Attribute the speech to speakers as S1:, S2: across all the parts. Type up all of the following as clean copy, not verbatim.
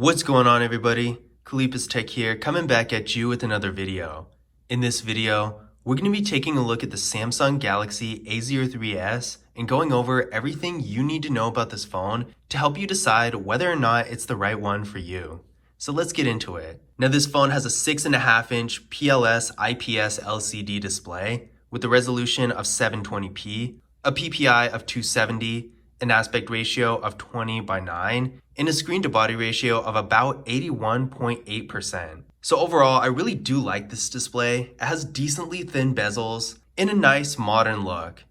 S1: What's going on, everybody? Kalipas Tech here, coming back at you with another video. In this video, we're going to be taking a look at the Samsung Galaxy A03s and going over everything you need to know about this phone to help you decide whether or not it's the right one for you. So let's get into it. Now, this phone has a 6.5-inch PLS IPS LCD display with a resolution of 720p, a PPI of 270, an aspect ratio of 20:9, and a screen-to-body ratio of about 81.8%. So overall, I really do like this display. It has decently thin bezels and a nice modern look.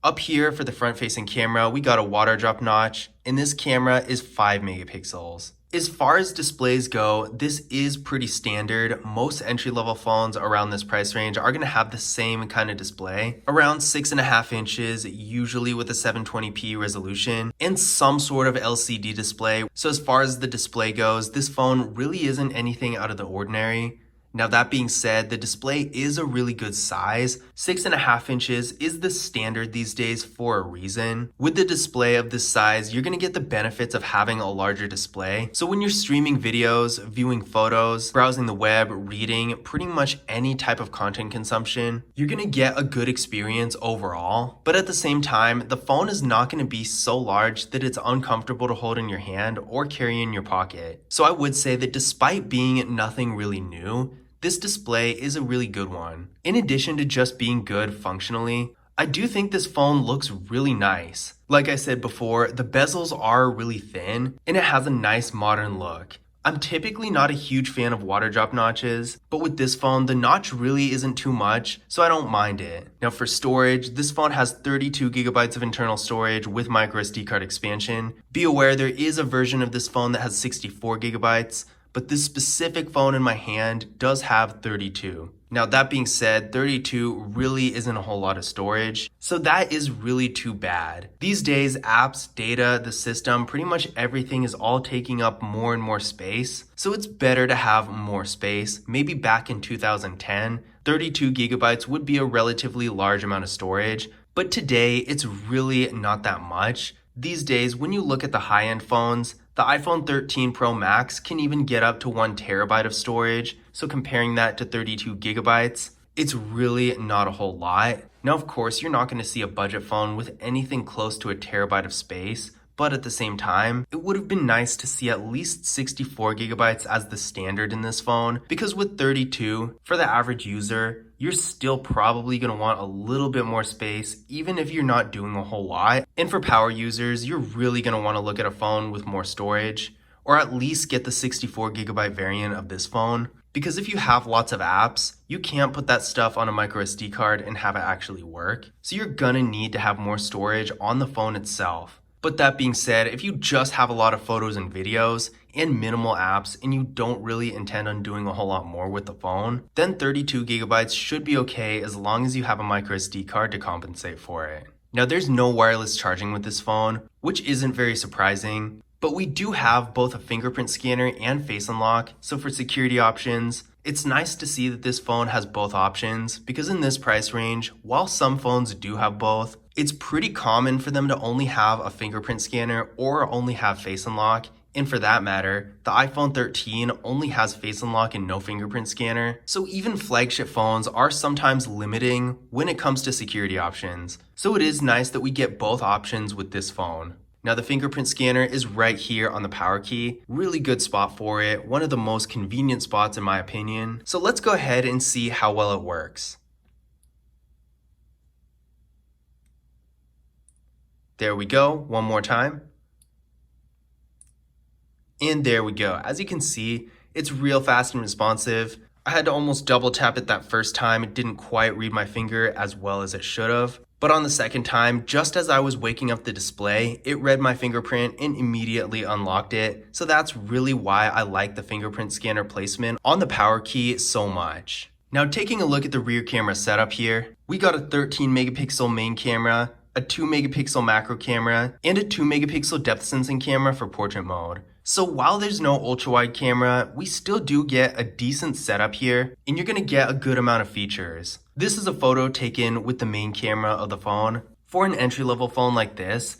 S1: Up here for the front-facing camera, we got a water drop notch, and this camera is 5 megapixels. As far as displays go, this is pretty standard. Most entry-level phones around this price range are going to have the same kind of display, around 6.5 inches, usually with a 720p resolution, and some sort of LCD display. So as far as the display goes, this phone really isn't anything out of the ordinary. Now, that being said, the display is a really good size. 6.5 inches is the standard these days for a reason. With the display of this size, you're going to get the benefits of having a larger display. So when you're streaming videos, viewing photos, browsing the web, reading, pretty much any type of content consumption, you're going to get a good experience overall. But at the same time, the phone is not going to be so large that it's uncomfortable to hold in your hand or carry in your pocket. So I would say that despite being nothing really new, this display is a really good one. In addition to just being good functionally, I do think this phone looks really nice. Like I said before, the bezels are really thin and it has a nice modern look. I'm typically not a huge fan of water drop notches, but with this phone, the notch really isn't too much, so I don't mind it. Now for storage, this phone has 32 gigabytes of internal storage with microSD card expansion. Be aware there is a version of this phone that has 64 gigabytes, but this specific phone in my hand does have 32. Now that being said, 32 really isn't a whole lot of storage, so that is really too bad. These days, apps, data, the system, pretty much everything is all taking up more and more space, so it's better to have more space. Maybe back in 2010, 32 gigabytes would be a relatively large amount of storage, but today it's really not that much. These days, when you look at the high-end phones, the iPhone 13 Pro Max can even get up to 1 terabyte of storage, so comparing that to 32 gigabytes, it's really not a whole lot. Now, of course, you're not going to see a budget phone with anything close to a terabyte of space, but at the same time, it would have been nice to see at least 64 gigabytes as the standard in this phone, because with 32, for the average user, you're still probably going to want a little bit more space, even if you're not doing a whole lot. And for power users, you're really going to want to look at a phone with more storage, or at least get the 64 gigabyte variant of this phone. Because if you have lots of apps, you can't put that stuff on a microSD card and have it actually work. So you're going to need to have more storage on the phone itself. But that being said, if you just have a lot of photos and videos and minimal apps and you don't really intend on doing a whole lot more with the phone, then 32 gigabytes should be okay as long as you have a microSD card to compensate for it. Now, there's no wireless charging with this phone, which isn't very surprising, but we do have both a fingerprint scanner and face unlock, so for security options, it's nice to see that this phone has both options, because in this price range, while some phones do have both, it's pretty common for them to only have a fingerprint scanner or only have face unlock. And for that matter, the iPhone 13 only has face unlock and no fingerprint scanner. So even flagship phones are sometimes limiting when it comes to security options. So it is nice that we get both options with this phone. Now the fingerprint scanner is right here on the power key. Really good spot for it. One of the most convenient spots in my opinion. So let's go ahead and see how well it works. There we go, one more time. And there we go. As you can see, it's real fast and responsive. I had to almost double tap it that first time. It didn't quite read my finger as well as it should have. But on the second time, just as I was waking up the display, it read my fingerprint and immediately unlocked it. So that's really why I like the fingerprint scanner placement on the power key so much. Now taking a look at the rear camera setup here, we got a 13 megapixel main camera, a 2 megapixel macro camera, and a 2 megapixel depth sensing camera for portrait mode. So while there's no ultra wide camera, we still do get a decent setup here, and you're gonna get a good amount of features. This is a photo taken with the main camera of the phone. For an entry-level phone like this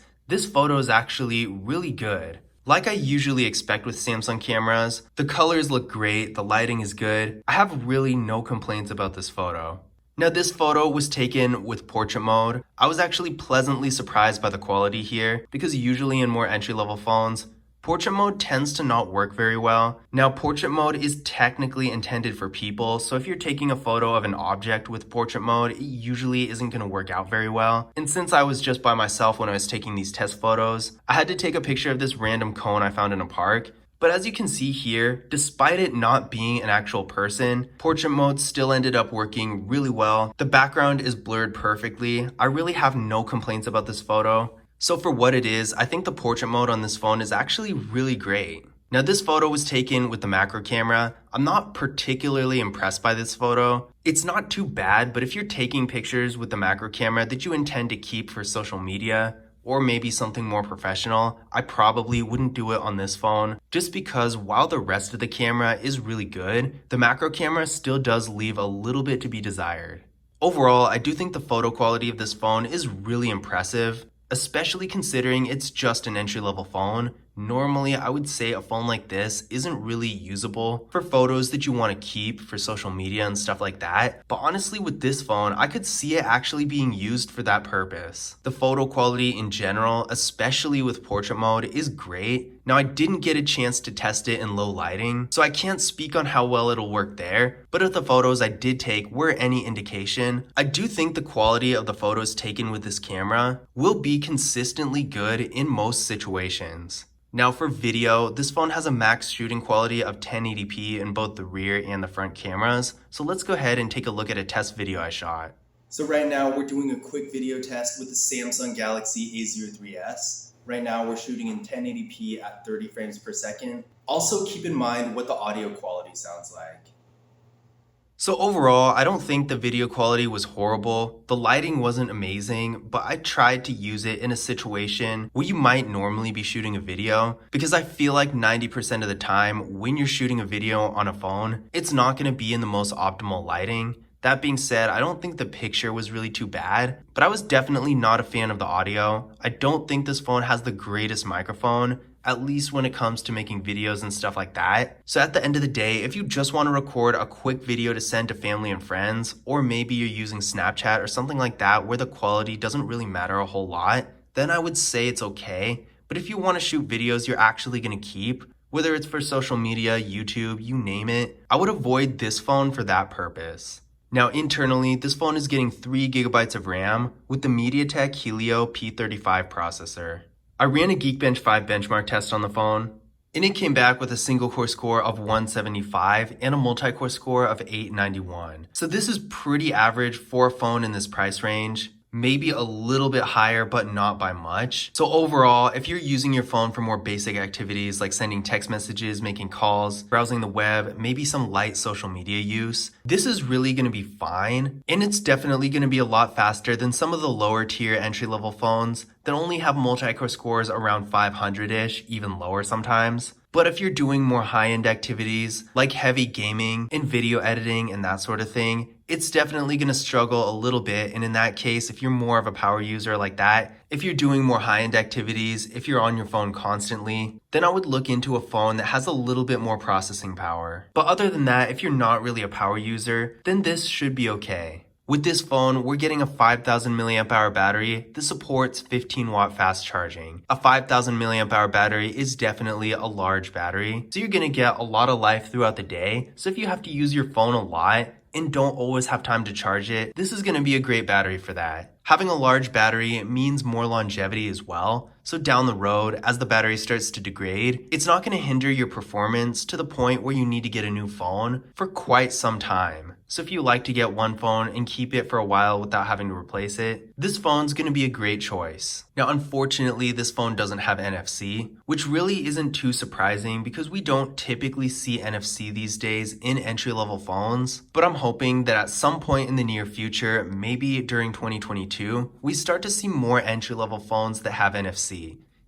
S1: photo is actually really good. Like I usually expect with Samsung cameras, the colors look great, the lighting is good. I have really no complaints about this photo. Now this photo was taken with portrait mode. I was actually pleasantly surprised by the quality here because usually in more entry-level phones, portrait mode tends to not work very well. Now portrait mode is technically intended for people, so if you're taking a photo of an object with portrait mode, it usually isn't going to work out very well. And since I was just by myself when I was taking these test photos, I had to take a picture of this random cone I found in a park. But as you can see here, despite it not being an actual person, portrait mode still ended up working really well. The background is blurred perfectly. I really have no complaints about this photo. So for what it is, I think the portrait mode on this phone is actually really great. Now this photo was taken with the macro camera. I'm not particularly impressed by this photo. It's not too bad, but if you're taking pictures with the macro camera that you intend to keep for social media, or maybe something more professional, I probably wouldn't do it on this phone, just because while the rest of the camera is really good, the macro camera still does leave a little bit to be desired. Overall, I do think the photo quality of this phone is really impressive, especially considering it's just an entry-level phone. Normally, I would say a phone like this isn't really usable for photos that you want to keep for social media and stuff like that. But honestly, with this phone, I could see it actually being used for that purpose. The photo quality in general, especially with portrait mode, is great. Now, I didn't get a chance to test it in low lighting, so I can't speak on how well it'll work there. But if the photos I did take were any indication, I do think the quality of the photos taken with this camera will be consistently good in most situations. Now for video, this phone has a max shooting quality of 1080p in both the rear and the front cameras. So let's go ahead and take a look at a test video I shot. So right now we're doing a quick video test with the Samsung Galaxy A03s. Right now we're shooting in 1080p at 30 frames per second. Also keep in mind what the audio quality sounds like. So overall, I don't think the video quality was horrible. The lighting wasn't amazing, but I tried to use it in a situation where you might normally be shooting a video, because I feel like 90% of the time when you're shooting a video on a phone, it's not going to be in the most optimal lighting. That being said, I don't think the picture was really too bad, but I was definitely not a fan of the audio. I don't think this phone has the greatest microphone, at least when it comes to making videos and stuff like that. So at the end of the day, if you just want to record a quick video to send to family and friends, or maybe you're using Snapchat or something like that where the quality doesn't really matter a whole lot, then I would say it's okay. But if you want to shoot videos you're actually going to keep, whether it's for social media, YouTube, you name it, I would avoid this phone for that purpose. Now internally, this phone is getting 3GB of RAM with the MediaTek Helio P35 processor. I ran a Geekbench 5 benchmark test on the phone, and it came back with a single core score of 175 and a multi-core score of 891. So this is pretty average for a phone in this price range. Maybe a little bit higher, but not by much. So overall, if you're using your phone for more basic activities like sending text messages, making calls, browsing the web, maybe some light social media use, this is really going to be fine. And it's definitely going to be a lot faster than some of the lower tier entry-level phones that only have multi-core scores around 500-ish, even lower sometimes. But if you're doing more high-end activities like heavy gaming and video editing and that sort of thing, it's definitely going to struggle a little bit. And in that case, if you're more of a power user like that, if you're doing more high-end activities, if you're on your phone constantly, then I would look into a phone that has a little bit more processing power. But other than that, if you're not really a power user, then this should be okay. With this phone, we're getting a 5000 mAh battery that supports 15 watt fast charging. A 5000 mAh battery is definitely a large battery, so you're gonna get a lot of life throughout the day. So if you have to use your phone a lot and don't always have time to charge it, this is gonna be a great battery for that. Having a large battery means more longevity as well. So down the road, as the battery starts to degrade, it's not going to hinder your performance to the point where you need to get a new phone for quite some time. So if you like to get one phone and keep it for a while without having to replace it, this phone's going to be a great choice. Now, unfortunately, this phone doesn't have NFC, which really isn't too surprising because we don't typically see NFC these days in entry-level phones. But I'm hoping that at some point in the near future, maybe during 2022, we start to see more entry-level phones that have NFC.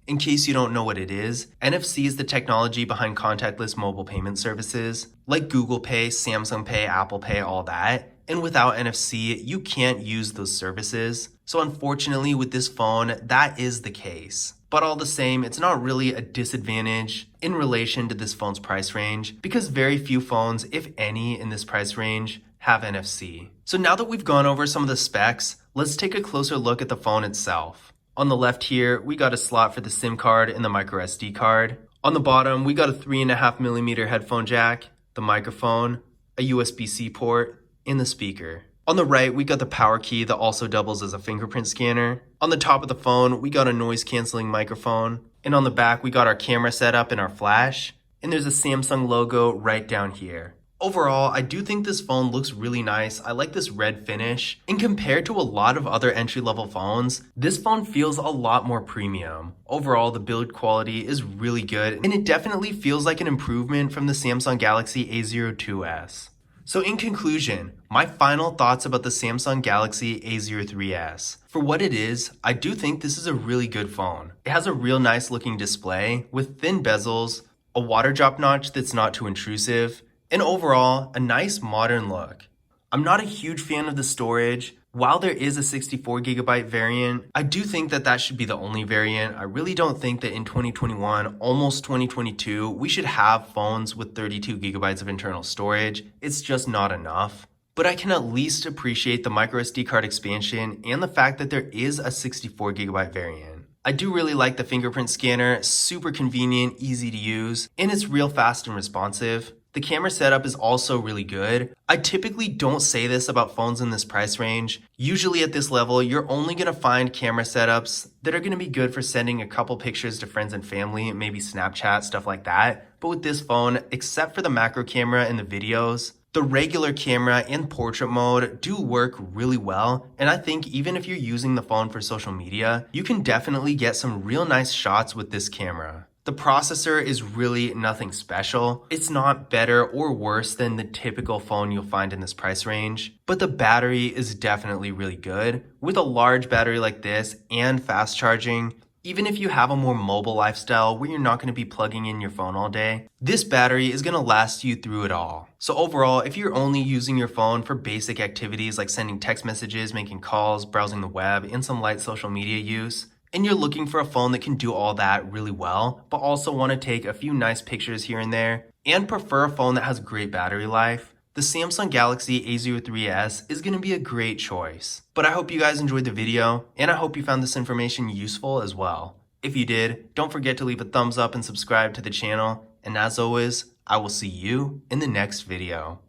S1: In case you don't know what it is, NFC is the technology behind contactless mobile payment services like Google Pay, Samsung Pay, Apple Pay, all that. And without NFC, you can't use those services. So unfortunately with this phone, that is the case. but all the same, it's not really a disadvantage in relation to this phone's price range because very few phones, if any, in this price range have NFC. So now that we've gone over some of the specs, let's take a closer look at the phone itself. On the left here, we got a slot for the SIM card and the micro SD card. On the bottom, we got a 3.5mm headphone jack, the microphone, a USB-C port, and the speaker. On the right, we got the power key that also doubles as a fingerprint scanner. On the top of the phone, we got a noise-canceling microphone. And on the back, we got our camera setup and our flash. And there's a Samsung logo right down here. Overall, I do think this phone looks really nice. I like this red finish. And compared to a lot of other entry-level phones, this phone feels a lot more premium. Overall, the build quality is really good, and it definitely feels like an improvement from the Samsung Galaxy A02s. So in conclusion, my final thoughts about the Samsung Galaxy A03s. For what it is, I do think this is a really good phone. It has a real nice looking display with thin bezels, a water drop notch that's not too intrusive, and overall, a nice modern look. I'm not a huge fan of the storage. While there is a 64GB variant, I do think that that should be the only variant. I really don't think that in 2021, almost 2022, we should have phones with 32GB of internal storage. It's just not enough. But I can at least appreciate the microSD card expansion and the fact that there is a 64GB variant. I do really like the fingerprint scanner, super convenient, easy to use, and it's real fast and responsive. The camera setup is also really good. I typically don't say this about phones in this price range. Usually at this level, you're only gonna find camera setups that are gonna be good for sending a couple pictures to friends and family, maybe Snapchat, stuff like that. But with this phone, except for the macro camera and the videos, the regular camera and portrait mode do work really well, and I think even if you're using the phone for social media, you can definitely get some real nice shots with this camera. The processor is really nothing special. It's not better or worse than the typical phone you'll find in this price range, but the battery is definitely really good. With a large battery like this and fast charging, even if you have a more mobile lifestyle where you're not going to be plugging in your phone all day, this battery is going to last you through it all. So overall, if you're only using your phone for basic activities like sending text messages, making calls, browsing the web, and some light social media use, and you're looking for a phone that can do all that really well, but also want to take a few nice pictures here and there, and prefer a phone that has great battery life, the Samsung Galaxy A03s is going to be a great choice. But I hope you guys enjoyed the video, and I hope you found this information useful as well. If you did, don't forget to leave a thumbs up and subscribe to the channel, and as always, I will see you in the next video.